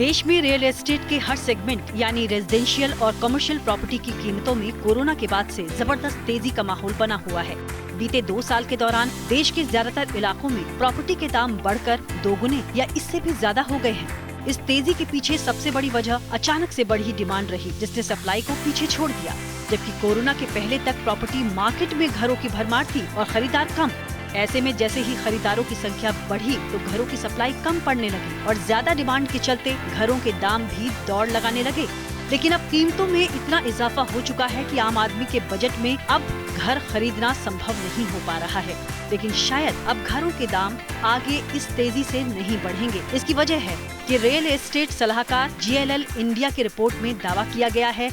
देश में real estate के हर सेगमेंट यानी रेजिडेंशियल और कमर्शियल प्रॉपर्टी की कीमतों में कोरोना के बाद से जबरदस्त तेजी का माहौल बना हुआ है। बीते 2 साल के दौरान देश के ज्यादातर इलाकों में प्रॉपर्टी के दाम बढ़कर 2 गुने या इससे भी ज्यादा हो गए हैं। इस तेजी के पीछे सबसे बड़ी वजह अचानक से बढ़ी डिमांड रही, जिसने सप्लाई को पीछे छोड़ दिया। जबकि कोरोना के पहले तक प्रॉपर्टी मार्केट में घरों की भरमार थी और खरीदार कम। ऐसे में जैसे ही खरीदारों की संख्या बढ़ी तो घरों की सप्लाई कम पड़ने लगी और ज्यादा डिमांड के चलते घरों के दाम भी दौड़ लगाने लगे। लेकिन अब कीमतों में इतना इजाफा हो चुका है कि आम आदमी के बजट में अब घर खरीदना संभव नहीं हो पा रहा है। लेकिन शायद अब घरों के दाम आगे इस तेजी से नहीं बढ़ेंगे। इसकी वजह है कि रियल एस्टेट सलाहकार GLL इंडिया की रिपोर्ट में दावा किया गया है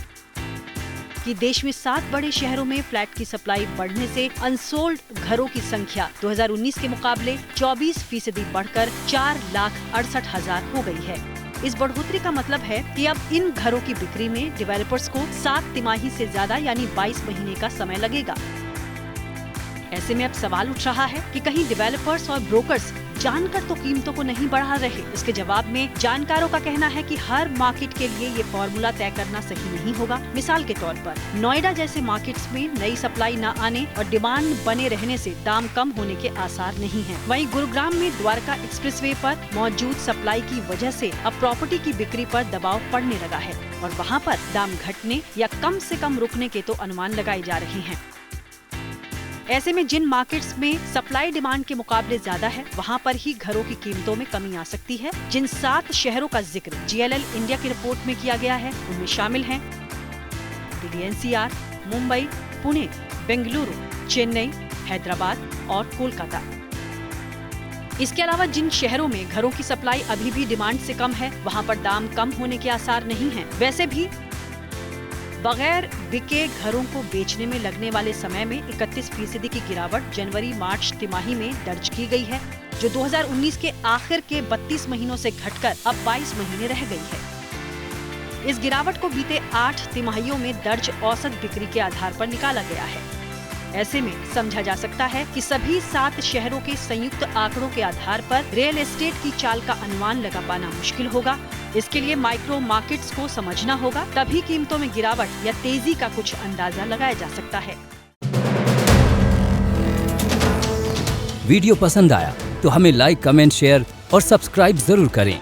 कि देश में 7 बड़े शहरों में फ्लैट की सप्लाई बढ़ने से अनसोल्ड घरों की संख्या 2019 के मुकाबले 24% बढ़कर 4,68,000 हो गई है। इस बढ़ोतरी का मतलब है कि अब इन घरों की बिक्री में डेवलपर्स को 7 तिमाही से ज्यादा यानी 22 महीने का समय लगेगा। ऐसे में अब सवाल उठ रहा है कि कहीं डेवलपर्स और ब्रोकर्स जानकर तो कीमतों को नहीं बढ़ा रहे। इसके जवाब में जानकारों का कहना है कि हर मार्केट के लिए ये फॉर्मूला तय करना सही नहीं होगा। मिसाल के तौर पर नोएडा जैसे मार्केट्स में नई सप्लाई न आने और डिमांड बने रहने से दाम कम होने के आसार नहीं हैं। वहीं गुरुग्राम में द्वारका एक्सप्रेसवे पर मौजूद सप्लाई की वजह से अब प्रॉपर्टी की बिक्री पर दबाव पड़ने लगा है और वहाँ पर दाम घटने या कम से कम रुकने के तो अनुमान लगाए जा रहे हैं। ऐसे में जिन मार्केट्स में सप्लाई डिमांड के मुकाबले ज्यादा है, वहां पर ही घरों की कीमतों में कमी आ सकती है। जिन 7 शहरों का जिक्र GLL इंडिया की रिपोर्ट में किया गया है, उनमें शामिल हैं दिल्ली NCR, मुंबई, पुणे, बेंगलुरु, चेन्नई, हैदराबाद और कोलकाता। इसके अलावा जिन शहरों में घरों की सप्लाई अभी भी डिमांड से कम है, वहाँ पर दाम कम होने के आसार नहीं है। वैसे भी बगैर बिके घरों को बेचने में लगने वाले समय में 31% की गिरावट जनवरी-मार्च तिमाही में दर्ज की गई है, जो 2019 के आखिर के 32 महीनों से घटकर अब 22 महीने रह गई है। इस गिरावट को बीते 8 तिमाहियों में दर्ज औसत बिक्री के आधार पर निकाला गया है। ऐसे में समझा जा सकता है कि सभी 7 शहरों के संयुक्त आंकड़ों के आधार पर रियल एस्टेट की चाल का अनुमान लगा पाना मुश्किल होगा। इसके लिए माइक्रो मार्केट्स को समझना होगा, तभी कीमतों में गिरावट या तेजी का कुछ अंदाजा लगाया जा सकता है। वीडियो पसंद आया तो हमें लाइक, कमेंट, शेयर और सब्सक्राइब जरूर करें।